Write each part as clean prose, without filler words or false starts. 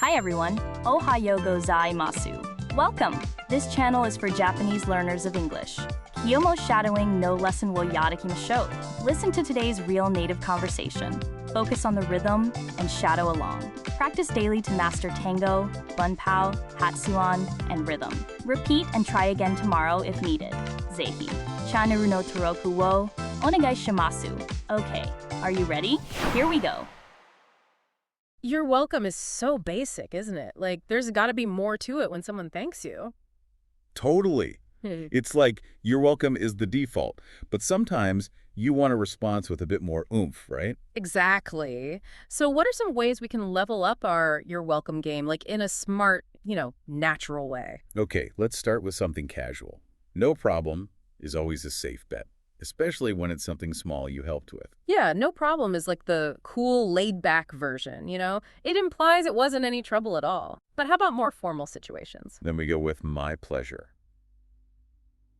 Hi everyone, Ohayo gozaimasu. Welcome! This channel is for Japanese learners of English. Kiyomo shadowing no lesson wo yadakimashou. Listen to today's real native conversation. Focus on the rhythm and shadow along. Practice daily to master tango, bunpao, hatsuan, and rhythm. Repeat and try again tomorrow if needed. Zehi. Channel no toroku wo onegai shimasu. Okay, are you ready? Here we go. You're welcome is so basic, isn't it? Like, there's got to be more to it when someone thanks you. Totally. It's like you're welcome is the default, but sometimes you want a response with a bit more oomph, right? Exactly. So what are some ways we can level up our you're welcome game, like in a smart, natural way? Okay, let's start with something casual. No problem is always a safe bet, especially when it's something small you helped with. Yeah, no problem is like the cool, laid-back version, It implies it wasn't any trouble at all. But how about more formal situations? Then we go with my pleasure.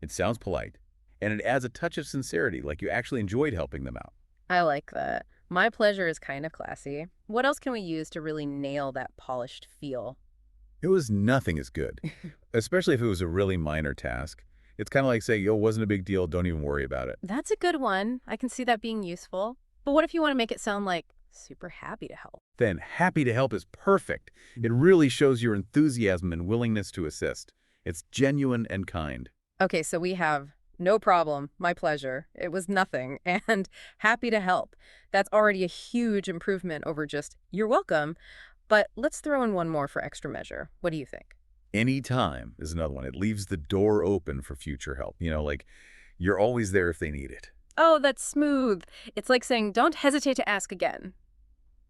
It sounds polite, and it adds a touch of sincerity, like you actually enjoyed helping them out. I like that. My pleasure is kind of classy. What else can we use to really nail that polished feel? It was nothing as good, especially if it was a really minor task. It's kind of like saying, it wasn't a big deal, don't even worry about it. That's a good one. I can see that being useful. But what if you want to make it sound like super happy to help? Then happy to help is perfect. It really shows your enthusiasm and willingness to assist. It's genuine and kind. Okay, so we have no problem, my pleasure, it was nothing, and happy to help. That's already a huge improvement over just you're welcome. But let's throw in one more for extra measure. What do you think? Anytime is another one. It leaves the door open for future help. Like you're always there if they need it. Oh, that's smooth. It's like saying, don't hesitate to ask again.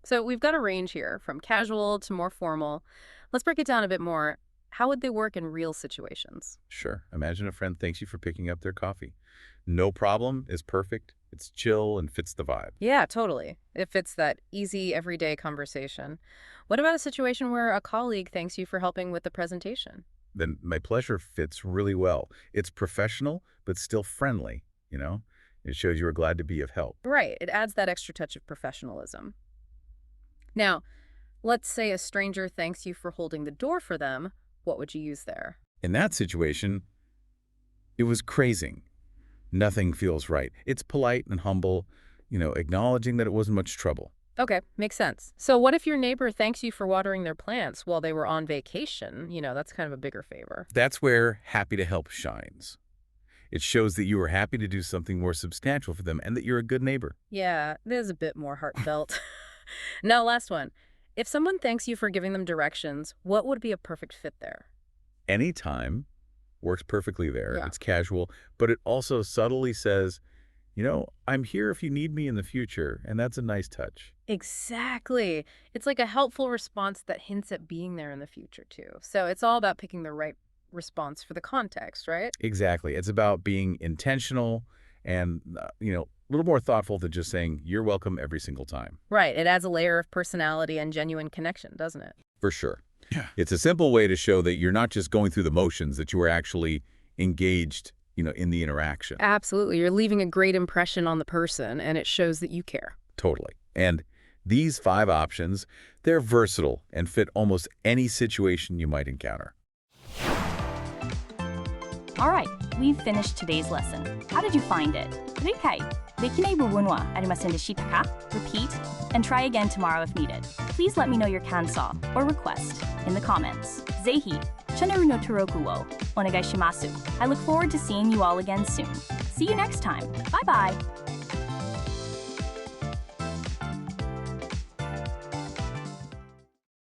So we've got a range here, from casual to more formal. Let's break it down a bit more. How would they work in real situations? Sure. Imagine a friend thanks you for picking up their coffee. No problem is perfect. It's chill and fits the vibe. Yeah, totally. It fits that easy, everyday conversation. What about a situation where a colleague thanks you for helping with the presentation? Then my pleasure fits really well. It's professional, but still friendly, It shows you are glad to be of help. Right. It adds that extra touch of professionalism. Now, let's say a stranger thanks you for holding the door for them. What would you use there? In that situation, it was crazing. Nothing feels right. It's polite and humble, acknowledging that it wasn't much trouble. Okay, makes sense. So what if your neighbor thanks you for watering their plants while they were on vacation? That's kind of a bigger favor. That's where happy to help shines. It shows that you are happy to do something more substantial for them and that you're a good neighbor. Yeah, there's a bit more heartfelt. Now, last one. If someone thanks you for giving them directions, what would be a perfect fit there? Anytime works perfectly there. Yeah. It's casual, but it also subtly says, I'm here if you need me in the future, and that's a nice touch. Exactly. It's like a helpful response that hints at being there in the future, too. So it's all about picking the right response for the context, right? Exactly. It's about being intentional and, a little more thoughtful than just saying, you're welcome every single time. Right. It adds a layer of personality and genuine connection, doesn't it? For sure. Yeah. It's a simple way to show that you're not just going through the motions, that you are actually engaged, in the interaction. Absolutely. You're leaving a great impression on the person, and it shows that you care. Totally. And these 5 options, they're versatile and fit almost any situation you might encounter. All right, we've finished today's lesson. How did you find it? 理解できない部分はありませんでしたか? Repeat and try again tomorrow if needed. Please let me know your kansa or request in the comments. ぜひ channel no toroku wo onegai shimasu. I look forward to seeing you all again soon. See you next time. Bye bye.